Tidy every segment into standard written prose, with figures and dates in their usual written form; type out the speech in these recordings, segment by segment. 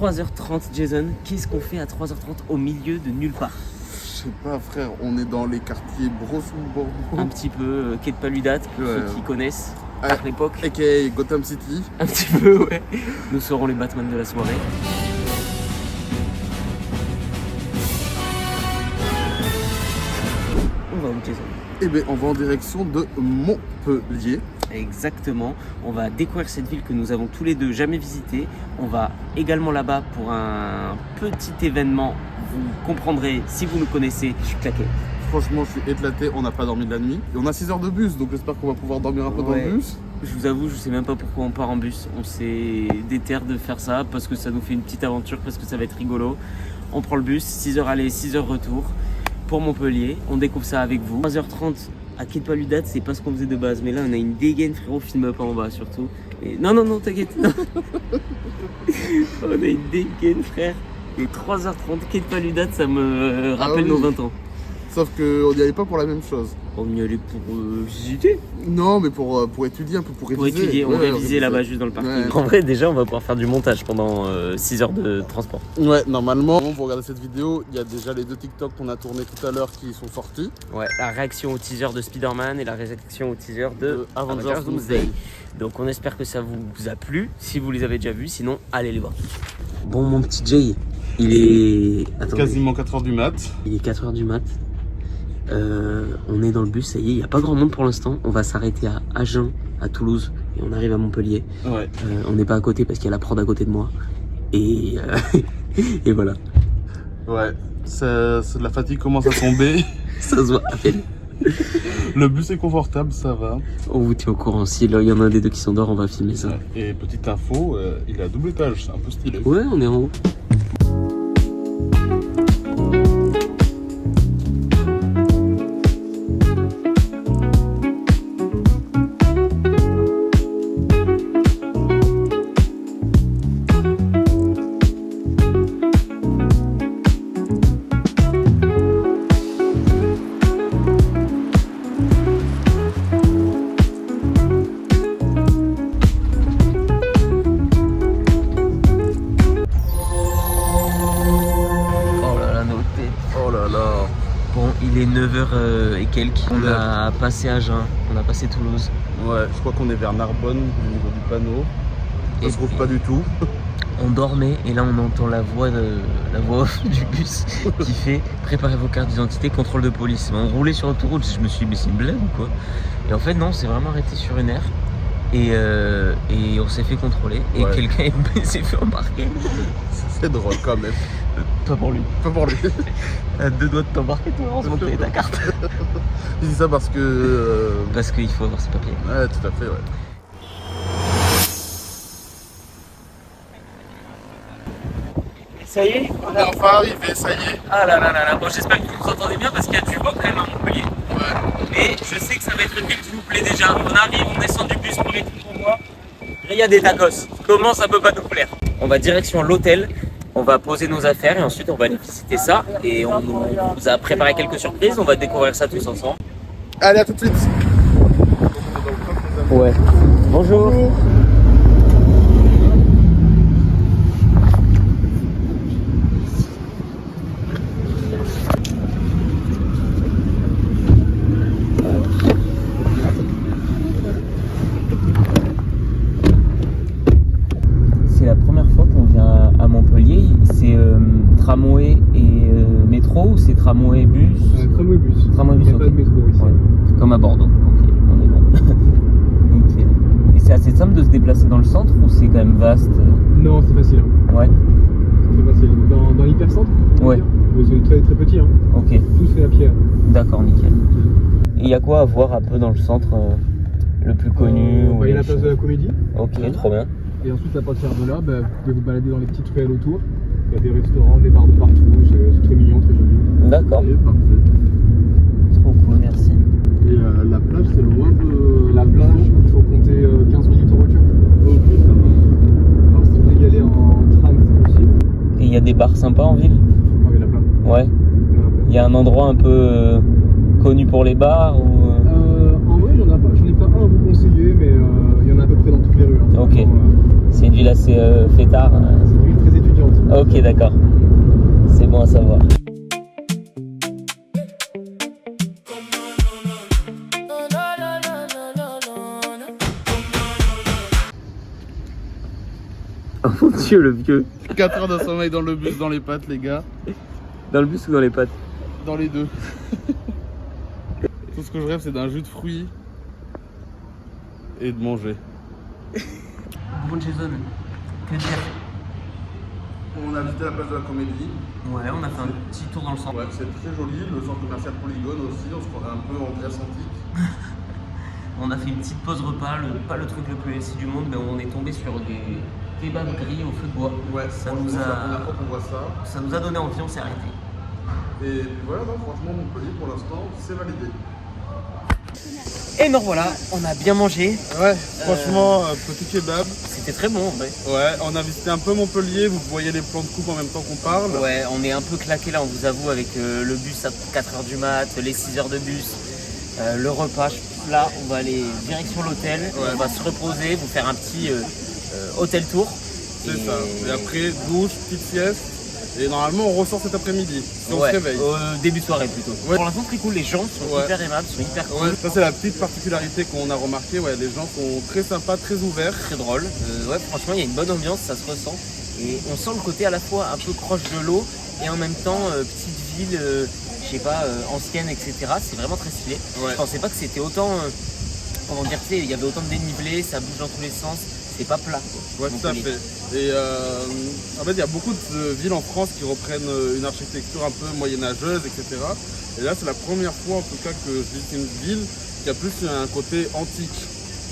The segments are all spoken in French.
3h30 Jason, qu'est-ce qu'on fait à 3h30 au milieu de nulle part? Je sais pas frère, on est dans les quartiers Brosson-Bordeaux. Un petit peu quai de Paludat, pour ceux qui connaissent à l'époque. A.k.a. Gotham City. Un petit peu, ouais. Nous serons les Batman de la soirée. On va où Jason? Eh bien on va en direction de Montpellier. Exactement, on va découvrir cette ville que nous avons tous les deux jamais visitée. On va également là-bas pour un petit événement. Vous comprendrez si vous nous connaissez, je suis claqué. Franchement, je suis éclaté, on n'a pas dormi de la nuit. Et on a 6 heures de bus, donc j'espère qu'on va pouvoir dormir un peu dans le bus. Je vous avoue, je sais même pas pourquoi on part en bus. On s'est déter de faire ça parce que ça nous fait une petite aventure, parce que ça va être rigolo. On prend le bus, 6h aller, 6h retour pour Montpellier. On découvre ça avec vous. 3h30 à quai de Paludat, c'est pas ce qu'on faisait de base. Mais là, on a une dégaine, frérot, filme pas en bas surtout. Et... Non, t'inquiète. Non. On a une dégaine, frère. Et 3h30 quai de Paludat, ça me rappelle nos 20 ans. Sauf qu'on n'y allait pas pour la même chose. On y allait pour visiter. Non, mais pour étudier un peu, pour réviser. Pour étudier, on révisait là-bas juste dans le parking. Ouais. En vrai, déjà, on va pouvoir faire du montage pendant 6 heures de transport. Ouais, normalement, vous regardez cette vidéo, il y a déjà les 2 TikTok qu'on a tourné tout à l'heure qui sont sortis. Ouais, la réaction au teaser de Spider-Man et la réaction au teaser de Avengers Doomsday. Donc on espère que ça vous a plu, si vous les avez déjà vus, sinon allez les voir. Bon, mon petit Jay, il est... Attendez. Quasiment 4h du mat. Il est 4h du mat. On est dans le bus, ça y est, il n'y a pas grand monde pour l'instant. On va s'arrêter à Agen, à Toulouse, et on arrive à Montpellier. Ouais. On n'est pas à côté parce qu'il y a la prod à côté de moi. Et, et voilà. Ouais, la fatigue commence à tomber. Ça se voit à peine. Le bus est confortable, ça va. On vous tient au courant. Si il y en a un des deux qui s'endort, on va filmer ça. Et petite info, il est à double étage, c'est un peu stylé. Ouais, on est en haut. Il est 9h et quelques, on a passé Agen, on a passé Toulouse. Ouais, je crois qu'on est vers Narbonne au niveau du panneau. Ça se trouve pas du tout. On dormait et là on entend la voix off du bus qui fait « Préparez vos cartes d'identité, contrôle de police ». On roulait sur l'autoroute, je me suis dit « Mais c'est une blague ou quoi ?» Et en fait non, c'est vraiment arrêté sur une aire et on s'est fait contrôler et quelqu'un s'est fait embarquer. C'est drôle quand même. Pas pour lui. Pas pour lui. À 2 doigts de t'embarquer, toi, on se montrait ta carte. Il dit ça parce que... Parce qu'il faut avoir ses papiers. Ouais, tout à fait, ouais. Ça y est? On est enfin arrivé, ça y est. Ah là là là là. Bon, j'espère que vous vous entendez bien parce qu'il y a du vent quand même à Montpellier. Ouais. Mais je sais que ça va être une ville qui vous plaît déjà. On arrive, on descend du bus, premier truc qu'on voit. Grilla des tacos. Comment ça peut pas nous plaire? On va direction l'hôtel. On va poser nos affaires et ensuite on va aller visiter ça. Et on vous a préparé quelques surprises, on va découvrir ça tous ensemble. Allez, à tout de suite. Ouais. Bonjour. C'est la première fois qu'on vient à Montpellier. C'est tramway et métro ou c'est tramway bus? Tramway bus. Tramway bus. Il n'y a pas de métro ici. Ouais. Comme à Bordeaux. Ok, on est bon. Nickel. Et c'est assez simple de se déplacer dans le centre ou c'est quand même vaste? Non, c'est facile. Hein. Ouais. C'est facile. Dans l'hypercentre? Ouais. C'est très très petit. Hein. Ok. Tout se fait à pied. D'accord, nickel. Et il y a quoi à voir un peu dans le centre le plus connu? Il y a la place de la Comédie. Ok, trop bien. Et ensuite, à partir de là, vous pouvez vous balader dans les petites ruelles autour. Il y a des restaurants, des bars de partout. C'est très mignon, très joli. D'accord. Parfait. Trop cool, merci. Et la plage, c'est loin de... La plage, il faut compter 15 minutes en voiture. Ok, ça va. Alors, si vous voulez y aller en tram, c'est possible. Et il y a des bars sympas en ville? Oh, il y en a plein. Ouais. Il y a un endroit un peu connu pour les bars ou... En vrai, j'en ai pas un à vous conseiller, mais il y en a à peu près dans toutes les rues. Hein. Ok. C'est une ville assez fêtard. C'est une ville très étudiante. Ok, d'accord. C'est bon à savoir. Oh mon dieu, le vieux. 4 heures de sommeil dans le bus, dans les pattes, les gars. Dans le bus ou dans les pattes? Dans les deux. Tout ce que je rêve, c'est d'un jus de fruits et de manger. Bon Jason, que dire? On a visité la place de la Comédie. Ouais, on a fait un petit tour dans le centre. Ouais, c'est très joli. Le centre commercial Polygone aussi. On se croirait un peu en Grèce antique. On a fait une petite pause repas, pas le truc le plus healthy du monde, mais on est tombé sur des kebabs grillés au feu de bois. Ouais, ça franchement, nous c'est la a, première fois qu'on voit ça. ça nous a donné envie, on s'est arrêté. Et puis voilà, non, franchement, Montpellier, pour l'instant, c'est validé. Et nous voilà, on a bien mangé. Ouais, franchement, petit kebab. C'était très bon en vrai. Ouais, on a visité un peu Montpellier. Vous voyez les plans de coupe en même temps qu'on parle. Ouais, on est un peu claqué là, on vous avoue, avec le bus à 4h du mat, les 6 heures de bus, le repas. Là, on va aller direction l'hôtel, Ouais. on va se reposer, vous faire un petit hôtel tour. C'est ça. Et après, douche, petite sieste. Et normalement, on ressort cet après-midi. Si on Ouais, se réveille. début de soirée plutôt. Ouais. Pour l'instant, très cool, les gens sont Ouais. hyper aimables, sont hyper cool. Ouais, ça c'est la petite particularité qu'on a remarqué. Ouais, les gens sont très sympas, très ouverts. Très drôle. Ouais, franchement, il y a une bonne ambiance, ça se ressent. Et on sent le côté à la fois un peu proche de l'eau et en même temps petite ville, je sais pas, ancienne, etc. C'est vraiment très stylé. Ouais. Je pensais pas que c'était autant, comment dire, tu sais, il y avait autant de dénivelé, ça bouge dans tous les sens. C'est pas plat. Quoi. Ouais, tout à Montpellier. fait. Et en fait, il y a beaucoup de villes en France qui reprennent une architecture un peu moyenâgeuse, etc. Et là, c'est la première fois, en tout cas, que je visite une ville qui a plus un côté antique.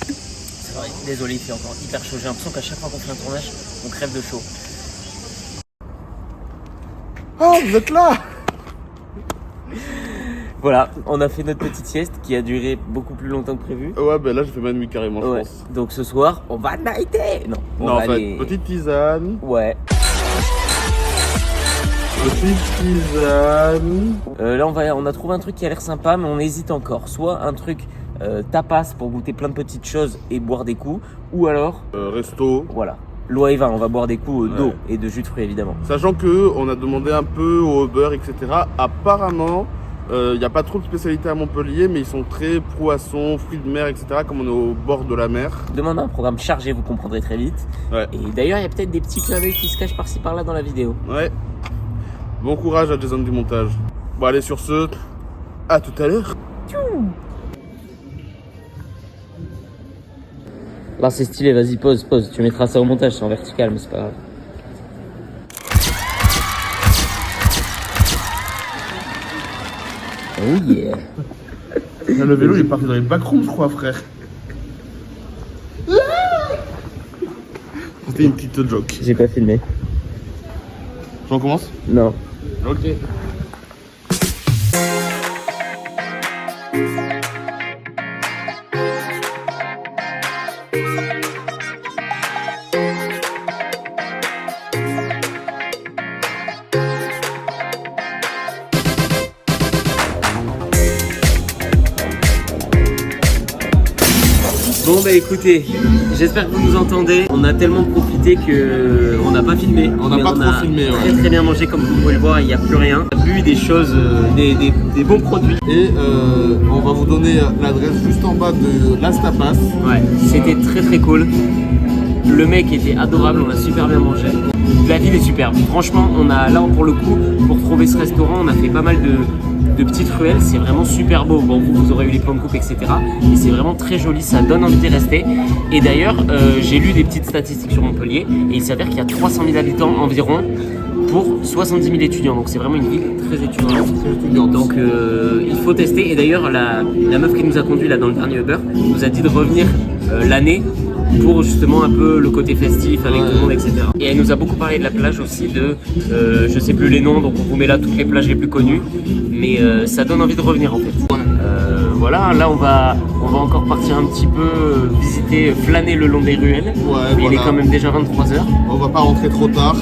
C'est vrai, désolé, il fait encore hyper chaud. J'ai l'impression qu'à chaque fois qu'on fait un tournage, on crève de chaud. Oh, vous êtes là! Voilà, on a fait notre petite sieste qui a duré beaucoup plus longtemps que prévu. Ouais, ben là, j'ai fait ma nuit carrément, je Ouais. pense. Donc ce soir, on va nighter. Non, on Non, va en fait, aller- petite tisane. Ouais. Petite tisane. Là, on a trouvé un truc qui a l'air sympa, mais on hésite encore. Soit un truc tapas pour goûter plein de petites choses et boire des coups, ou alors, Resto. voilà, l'eau et vin, on va boire des coups d'eau Ouais. et de jus de fruits évidemment. Sachant que on a demandé un peu au Uber, etc. Apparemment, il n'y a pas trop de spécialités à Montpellier, mais ils sont très poissons, fruits de mer, etc. Comme on est au bord de la mer. Demain, on a un programme chargé, vous comprendrez très vite. Ouais. Et d'ailleurs, il y a peut-être des petits clins d'œil qui se cachent par-ci par-là dans la vidéo. Ouais. Bon courage à Jason du montage. Bon, allez, sur ce, à tout à l'heure. Là, c'est stylé, vas-y, pause. Tu mettras ça au montage, c'est en vertical, mais c'est pas grave. Oh yeah. Le vélo, il est parti dans les backrooms, je crois, frère. C'était une petite joke. J'ai pas filmé. J'en commence? Non. Ok. Bon bah écoutez, j'espère que vous nous entendez. On a tellement profité que on n'a pas filmé. On n'a Mais pas trop filmé, ouais. Très très bien mangé comme vous pouvez le voir, il n'y a plus rien. On a bu des choses, des bons produits. Et on va vous donner l'adresse juste en bas de Las Tapas. Ouais, c'était très très cool. Le mec était adorable, on a super bien mangé. La ville est superbe. Franchement, on a là pour le coup, pour trouver ce restaurant, on a fait pas mal de petites ruelles. C'est vraiment super beau. Bon, vous aurez eu les plans de coupe, etc. Et c'est vraiment très joli, ça donne envie d'y rester. Et d'ailleurs, j'ai lu des petites statistiques sur Montpellier et il s'avère qu'il y a 300 000 habitants environ pour 70 000 étudiants. Donc c'est vraiment une ville très étudiante. Donc il faut tester. Et d'ailleurs, la meuf qui nous a conduit là dans le dernier Uber nous a dit de revenir l'année pour justement un peu le côté festif avec tout le monde, etc. Et elle nous a beaucoup parlé de la plage aussi, de je sais plus les noms, donc on vous met là toutes les plages les plus connues, mais ça donne envie de revenir en fait. Voilà, là on va encore partir un petit peu visiter, flâner le long des ruelles. Ouais, Mais il est voilà. quand même déjà 23h. On va pas rentrer trop tard.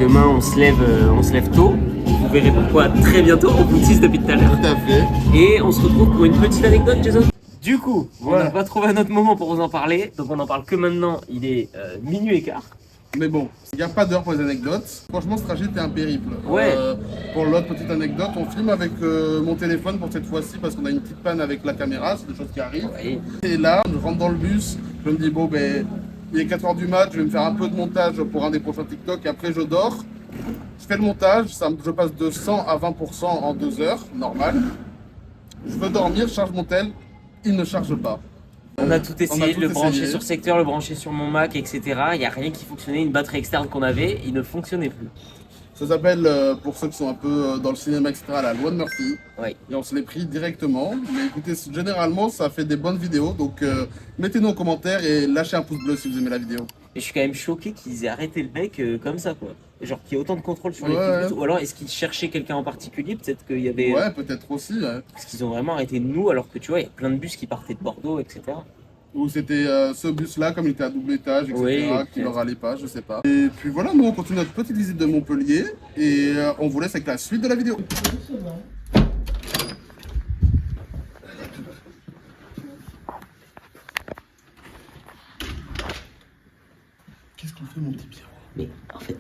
Demain on se lève tôt. Vous verrez pourquoi très bientôt, on vous tease depuis tout à l'heure. Tout à fait. Et on se retrouve pour une petite anecdote, Jason. Du coup, on Ouais. n'a pas trouvé un autre moment pour vous en parler, donc on n'en parle que maintenant, il est minuit et quart. Mais bon, il n'y a pas d'heure pour les anecdotes. Franchement, ce trajet était un périple. Ouais. Pour l'autre petite anecdote, on filme avec mon téléphone pour cette fois-ci parce qu'on a une petite panne avec la caméra, c'est des choses qui arrivent. Ouais. Et là, je rentre dans le bus, je me dis bon ben, il est 4h du mat, je vais me faire un peu de montage pour un des prochains TikTok et après je dors. Je fais le montage, je passe de 100 à 20% en 2 heures, normal. Je veux dormir, je charge mon tel, il ne charge pas. On a tout essayé, tout le brancher essayé. sur secteur, le brancher sur mon Mac, etc. Il n'y a rien qui fonctionnait. Une batterie externe qu'on avait, il ne fonctionnait plus. Ça s'appelle, pour ceux qui sont un peu dans le cinéma, etc., la loi de Murphy. Ouais. Et on se les pris directement. Mais écoutez, généralement, ça fait des bonnes vidéos. Donc, mettez-nous en commentaire et lâchez un pouce bleu si vous aimez la vidéo. Et je suis quand même choqué qu'ils aient arrêté le mec comme ça, quoi. Genre qu'il y ait autant de contrôle sur les Ouais. films. Ou alors est-ce qu'ils cherchaient quelqu'un en particulier? Peut-être qu'il y avait. Ouais, peut-être aussi. Ouais. Parce qu'ils ont vraiment arrêté nous, alors que tu vois, il y a plein de bus qui partaient de Bordeaux, etc. Ou c'était ce bus-là, comme il était à double étage, etc., Oui, qui leur allait pas, je sais pas. Et puis voilà, nous on continue notre petite visite de Montpellier et on vous laisse avec la suite de la vidéo. Qu'est-ce qu'on fait, mon petit Pierrot? Mais en fait,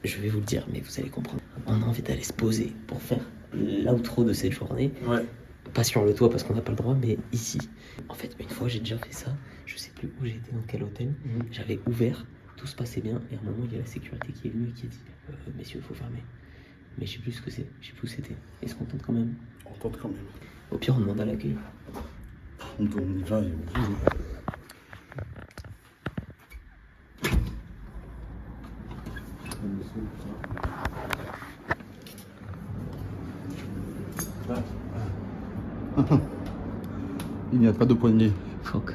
je vais vous le dire, mais vous allez comprendre. On a envie d'aller se poser pour faire l'outro de cette journée. Ouais. Pas sur le toit parce qu'on n'a pas le droit, mais ici. En fait, une fois j'ai déjà fait ça, je sais plus où j'étais, dans quel hôtel. J'avais ouvert, tout se passait bien, et à un moment il y a la sécurité qui est venue et qui a dit messieurs, il faut fermer. Mais je sais plus ce que c'est, je sais plus où c'était. Est-ce qu'on tente quand même? On tente quand même. Au pire, on demande à l'accueil. On y va et on joue. Il n'y a pas de poignée. Fuck.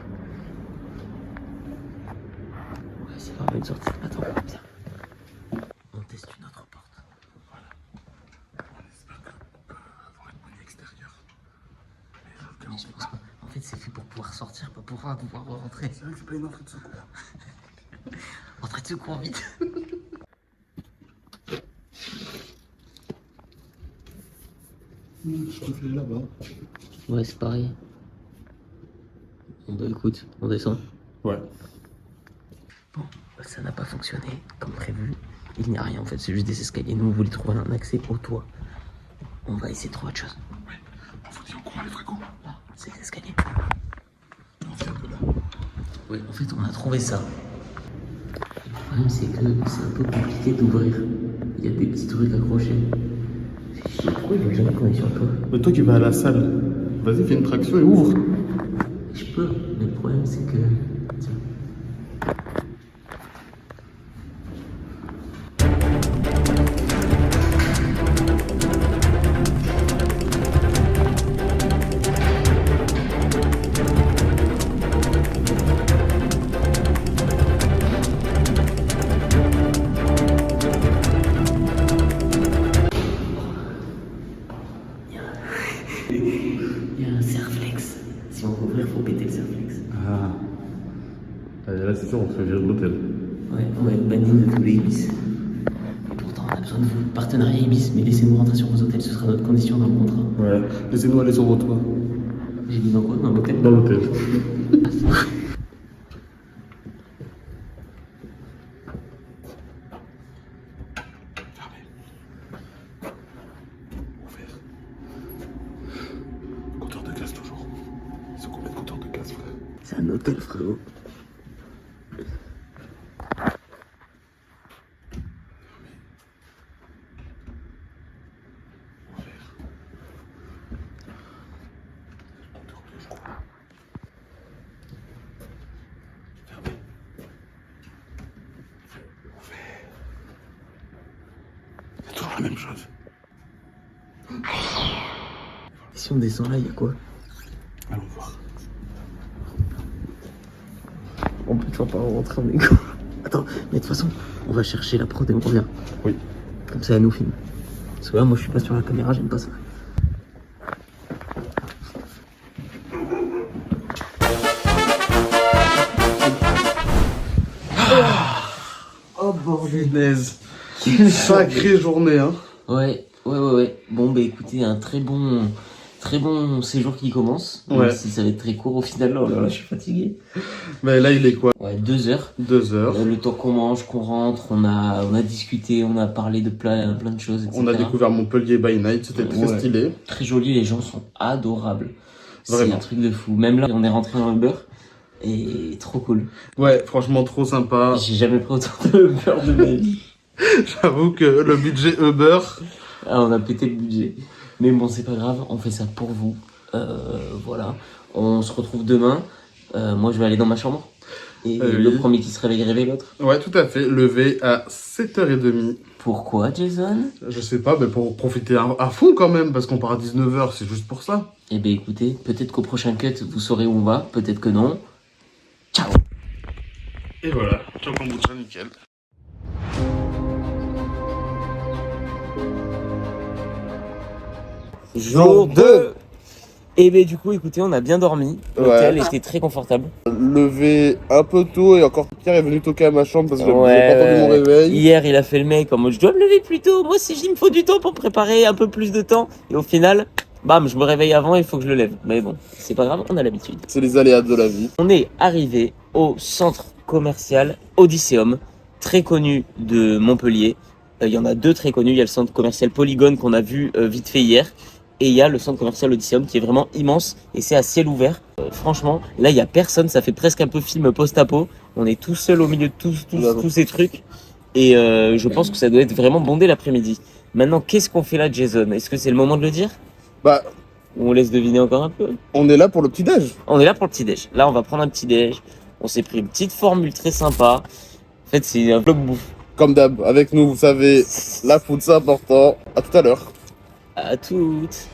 On va essayer d'avoir une sortie. Attends, viens. On teste une autre porte. Voilà. On espère qu'on peut avoir une poignée extérieure. Mais je pense pas. En fait, c'est fait pour pouvoir sortir, pas pour pouvoir rentrer. C'est vrai que c'est pas une entrée de secours. Entrée de secours, vite. Je refais là-bas. Ouais, c'est pareil. Bon bah écoute, on descend. Ouais. Bon, ça n'a pas fonctionné comme prévu. Il n'y a rien en fait, c'est juste des escaliers. Nous on voulait trouver un accès au toit. On va essayer de trouver autre chose. Ouais. On vous dit en courant les fragos. Là, c'est les escaliers. On vient de là. Oui, en fait on a trouvé ça. Le problème c'est que c'est un peu compliqué d'ouvrir. Il y a des petits trucs accrochés. C'est chiant, pourquoi ils veulent jamais qu'on est sur le toit? Mais toi qui vas à la salle, vas-y, fais une traction et ouvre. Je peux, mais le problème c'est que... Tiens. Il y a un serflex. Si on veut ouvrir, faut péter le serflex. Ah. Là, c'est sûr, on se fait virer de l'hôtel. Ouais, on va être banni de tous les Ibis. Et pourtant, on a besoin de vous. Partenariat Ibis, mais laissez-nous rentrer sur vos hôtels, ce sera notre condition dans le contrat. Ouais. Laissez-nous aller sur votre toit. J'ai dit dans quoi? Dans l'hôtel? Dans l'hôtel. Compteur de gaz toujours. C'est combien de compteurs de gaz, frère? C'est un hôtel, frérot. C'est toujours la même chose. Et si on descend là, il y a quoi? Allons voir. On peut toujours pas rentrer en écho. Attends, mais de toute façon, on va chercher la prod et on revient. Oui. Comme ça, elle nous filme. Parce que là, moi, je suis pas sur la caméra, j'aime pas ça. Oh bordel. Quelle sacrée journée, hein. Ouais. Bon, bah écoutez, un très bon Très bon séjour qui commence, Ouais. même si ça va être très court au final. Oh là là, je suis fatigué. Mais là, il est quoi? Ouais, 2 heures. 2 heures. Le temps qu'on mange, qu'on rentre, on a discuté, on a parlé de plein de choses, etc. On a découvert Montpellier by night, c'était très Ouais. stylé. Très joli, les gens sont adorables. C'est Vraiment. un truc de fou. Même là, on est rentré en Uber et trop cool. Ouais, franchement, trop sympa. J'ai jamais pris autant de Uber de ma vie. J'avoue que le budget Uber, Ah, on a pété le budget. Mais bon, c'est pas grave, on fait ça pour vous. Voilà. On se retrouve demain. Moi, je vais aller dans ma chambre. Et le oui. premier qui se réveille l'autre. ouais, tout à fait, levé à 7h30. Pourquoi, Jason? Je sais pas, mais pour profiter à fond quand même, parce qu'on part à 19h, c'est juste pour ça. Eh ben écoutez, peut-être qu'au prochain cut, vous saurez où on va. Peut-être que non. Ciao! Et voilà, ciao kombucha, nickel. Jour 2. Et ben du coup, écoutez, on a bien dormi. L'hôtel était très confortable. Levé un peu tôt et encore Pierre est venu toquer à ma chambre parce que Ouais. j'ai pas entendu mon réveil. Hier, il a fait le mec en mode je dois me lever plus tôt. Moi, si il me faut du temps pour me préparer, un peu plus de temps. Et au final, bam, je me réveille avant, il faut que je le lève. Mais bon, c'est pas grave, on a l'habitude. C'est les aléas de la vie. On est arrivé au centre commercial Odysseum, très connu de Montpellier. Il y en a 2 très connus. Il y a le centre commercial Polygone qu'on a vu vite fait hier. Et il y a le centre commercial Odysseum qui est vraiment immense et c'est à ciel ouvert. Franchement, là, il y a personne. Ça fait presque un peu film post-apo. On est tout seul au milieu de tous ces trucs. Et je pense que ça doit être vraiment bondé l'après-midi. Maintenant, qu'est-ce qu'on fait là, Jason? Est-ce que c'est le moment de le dire? Bah, Ou on laisse deviner encore un peu? on est là pour le petit-déj. On est là pour le petit-déj. Là, on va prendre un petit-déj. On s'est pris une petite formule très sympa. En fait, c'est un vlog bouffe. Comme d'hab, avec nous, vous savez, la food c'est important. À tout à l'heure. À toutes.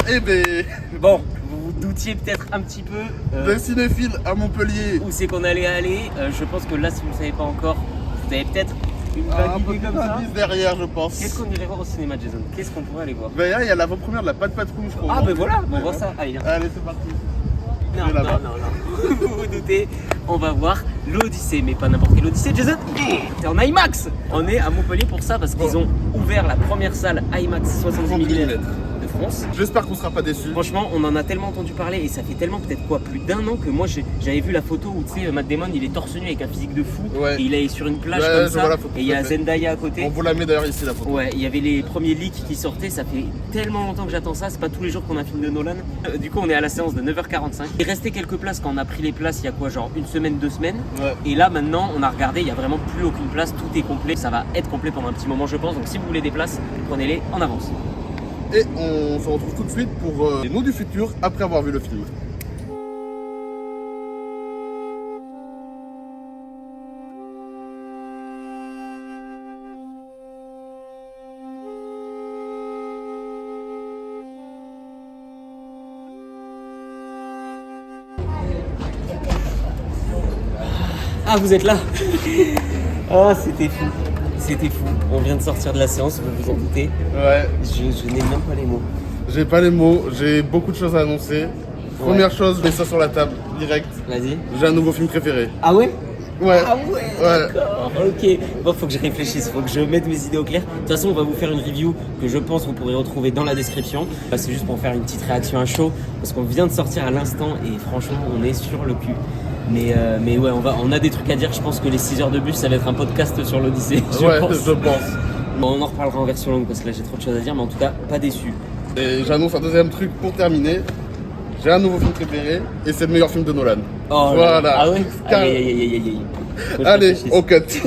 Eh ben, Bon, vous vous doutiez peut-être un petit peu le cinéphile à Montpellier. où c'est qu'on allait aller. Je pense que là, si vous ne savez pas encore, vous avez peut-être une Un vague peu idée de comme ça. indice derrière, je pense. Qu'est-ce qu'on irait voir au cinéma, Jason? Qu'est-ce qu'on pourrait aller voir? Ben là, il y a l'avant-première de la Patte Patrouille, je crois. Ah, ben voilà, on voit ça. Allez, viens. Allez, c'est parti. Non, c'est non, là-bas. non. Vous vous doutez, on va voir l'Odyssée, mais pas n'importe quelle Odyssée, Jason. T'es en IMAX. On est à Montpellier pour ça parce qu'ils ont ouvert la première salle IMAX 70 mm de France. J'espère qu'on sera pas déçus. Franchement, on en a tellement entendu parler et ça fait tellement peut-être quoi, plus d'1 an que moi j'avais vu la photo où tu sais Matt Damon il est torse nu avec un physique de fou Ouais. et il est sur une plage Ouais, comme je ça vois la photo, et il y a tout à fait. Zendaya à On côté. vous la met d'ailleurs ici, la photo. Ouais, il y avait les premiers leaks qui sortaient, ça fait tellement longtemps que j'attends ça, c'est pas tous les jours qu'on a un film de Nolan. Du coup, on est à la séance de 9h45. Il restait quelques places quand on a pris les places il y a quoi, genre une semaine, 2 semaines. Ouais. Et là maintenant, on a regardé, il y a vraiment plus aucune place, tout est complet. Ça va être complet pendant un petit moment, je pense. Donc si vous voulez des places, prenez-les en avance. Et on se retrouve tout de suite pour les nous du futur après avoir vu le film. Ah, vous êtes là. Oh, c'était fou. C'était fou. On vient de sortir de la séance, vous vous en doutez. Ouais. Je n'ai même pas les mots. J'ai pas les mots, j'ai beaucoup de choses à annoncer. Première chose, je mets ça sur la table, direct. Vas-y. J'ai un nouveau film préféré. Ah ouais? Ouais. Ah ouais, Ouais. d'accord, ok. Bon, faut que je réfléchisse, faut que je mette mes idées au clair. De toute façon, on va vous faire une review que je pense vous pourrez retrouver dans la description. Bah, c'est juste pour faire une petite réaction à chaud, parce qu'on vient de sortir à l'instant et franchement, on est sur le cul. Mais ouais, on a des trucs à dire. Je pense que les 6 heures de bus, ça va être un podcast sur l'Odyssée. Ouais, pense. je pense. Bon, on en reparlera en version longue parce que là, j'ai trop de choses à dire, mais en tout cas, pas déçu. Et j'annonce un deuxième truc pour terminer. J'ai un nouveau film préféré et c'est le meilleur film de Nolan. Oh, Voilà. là. Ah ouais? Car- Aïe, aïe, aïe, aïe, aïe. Faut que je Allez, réfléchisse. au cut.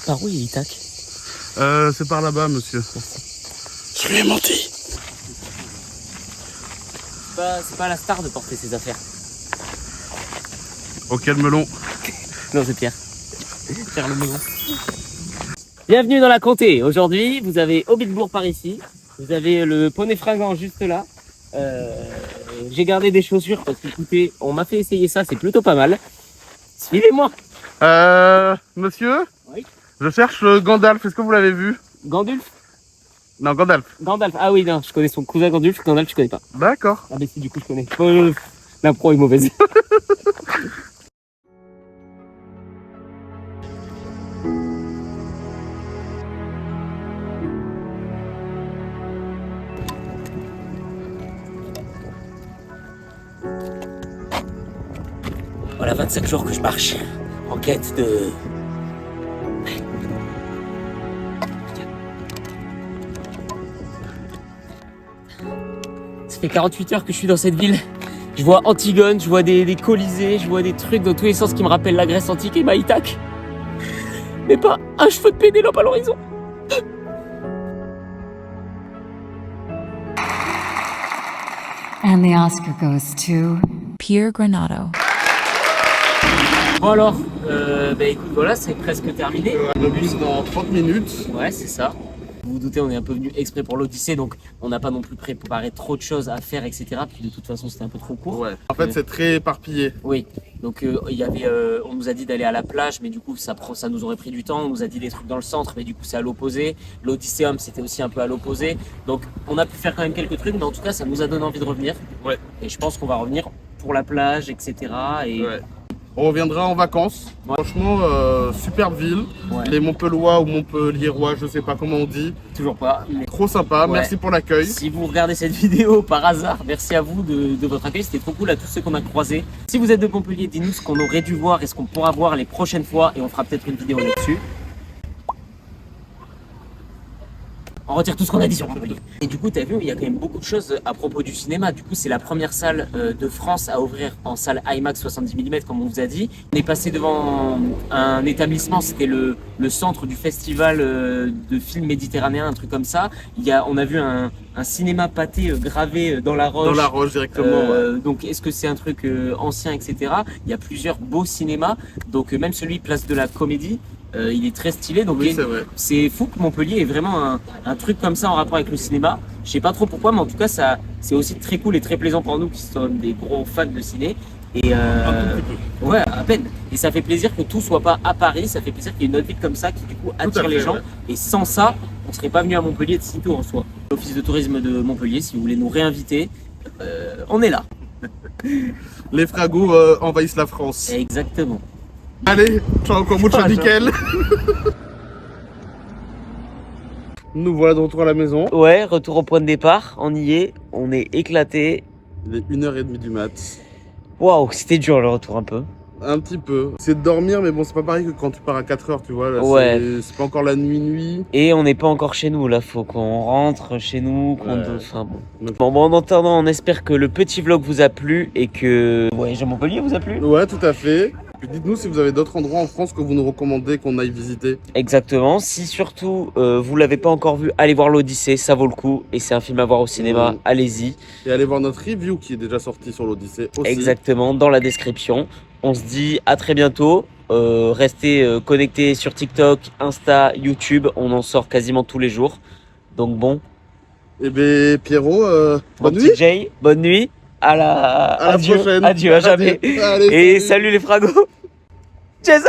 Par où il tac? C'est par là-bas, monsieur. Je lui ai menti. C'est pas la star de porter ses affaires. Ok, le melon. Non, c'est Pierre. Pierre le melon. Bienvenue dans la comté. Aujourd'hui, vous avez Hobbitbourg par ici. Vous avez le poney fringant juste là. J'ai gardé des chaussures parce que, écoutez, on m'a fait essayer ça, c'est plutôt pas mal. Suivez-moi. Monsieur, Oui. je cherche Gandalf, est-ce que vous l'avez vu? Gandulf? Non, Gandalf. Gandalf. Ah oui, non, je connais son cousin Gandalf. Gandalf, je connais pas. D'accord. Ah, mais si, du coup, je connais. L'impro est mauvaise. Voilà 25 jours que je marche en quête de... Ça fait 48 heures que je suis dans cette ville. Je vois Antigone, je vois des colisées, je vois des trucs dans tous les sens qui me rappellent la Grèce antique et Maïtak. Mais pas un cheveu de Pénélope à l'horizon. And the Oscar goes to Pierre Granado. Bon alors, écoute, voilà, c'est presque terminé. Le bus dans 30 minutes. Ouais, c'est ça. Vous vous doutez, on est un peu venu exprès pour l'Odyssée, donc on n'a pas non plus préparé trop de choses à faire, etc. Puis de toute façon, c'était un peu trop court. Ouais. En fait, c'est très éparpillé. Oui, donc on nous a dit d'aller à la plage, mais du coup, ça nous aurait pris du temps. On nous a dit des trucs dans le centre, mais du coup, c'est à l'opposé. L'Odysseum, c'était aussi un peu à l'opposé. Donc, on a pu faire quand même quelques trucs, mais en tout cas, ça nous a donné envie de revenir. Ouais. Et je pense qu'on va revenir pour la plage, etc. Et Ouais. On reviendra en vacances. Ouais. Franchement, superbe ville. Ouais. Les Montpellois ou Montpellierois, je sais pas comment on dit. toujours pas. Mais Trop sympa, Ouais. merci pour l'accueil. si vous regardez cette vidéo par hasard, merci à vous de votre accueil, c'était trop cool à tous ceux qu'on a croisés. Si vous êtes de Montpellier, dites-nous ce qu'on aurait dû voir et ce qu'on pourra voir les prochaines fois et on fera peut-être une vidéo là-dessus. On retire tout ce qu'on a dit sur Montpellier. Et du coup, tu as vu, il y a quand même beaucoup de choses à propos du cinéma. Du coup, c'est la première salle de France à ouvrir en salle IMAX 70 mm, comme on vous a dit. On est passé devant un établissement, c'était le centre du festival de films méditerranéens, un truc comme ça. On a vu un cinéma pâté gravé dans la roche. Dans la roche directement. Ouais. Donc, est-ce que c'est un truc ancien, etc. Il y a plusieurs beaux cinémas. Donc, même celui Place de la Comédie. Il est très stylé, donc Oui, c'est vrai. c'est fou que Montpellier ait vraiment un truc comme ça en rapport avec le cinéma. Je sais pas trop pourquoi, mais en tout cas, c'est aussi très cool et très plaisant pour nous qui sommes des gros fans de ciné. Et Un tout petit peu. ouais, à peine. Et ça fait plaisir que tout soit pas à Paris, ça fait plaisir qu'il y ait une autre ville comme ça qui du coup attire les fait, gens. ouais. Et sans ça, on serait pas venu à Montpellier de sitôt en soi. L'office de tourisme de Montpellier, si vous voulez nous réinviter, on est là. Les fragos envahissent la France. Exactement. Allez, ciao encore mucho Ciao. nickel. Nous voilà de retour à la maison. Ouais, retour au point de départ, on y est, on est éclaté. Il est 1h30 du mat. Waouh, c'était dur le retour un peu. Un petit peu. C'est de dormir, mais bon, c'est pas pareil que quand tu pars à 4h, tu vois. Là, Ouais. C'est pas encore la nuit. Et on n'est pas encore chez nous, là, faut qu'on rentre chez nous, Ouais. Enfin bon. Mais- Bon, en attendant, on espère que le petit vlog vous a plu et que... Ouais, Jean Montpellier vous a plu? Ouais, tout à fait. Puis dites-nous si vous avez d'autres endroits en France que vous nous recommandez qu'on aille visiter. Exactement. Si surtout vous l'avez pas encore vu, allez voir l'Odyssée, ça vaut le coup. Et c'est un film à voir au cinéma, Mhm. allez-y. Et allez voir notre review qui est déjà sortie sur l'Odyssée aussi. Exactement, dans la description. On se dit à très bientôt. Restez connectés sur TikTok, Insta, YouTube. On en sort quasiment tous les jours. Donc bon, Et bien, Pierrot, mon bonne petit nuit. Jay, bonne nuit. À la À la adieu, prochaine. adieu, à jamais. Allez, Et salut les fragos. Jason!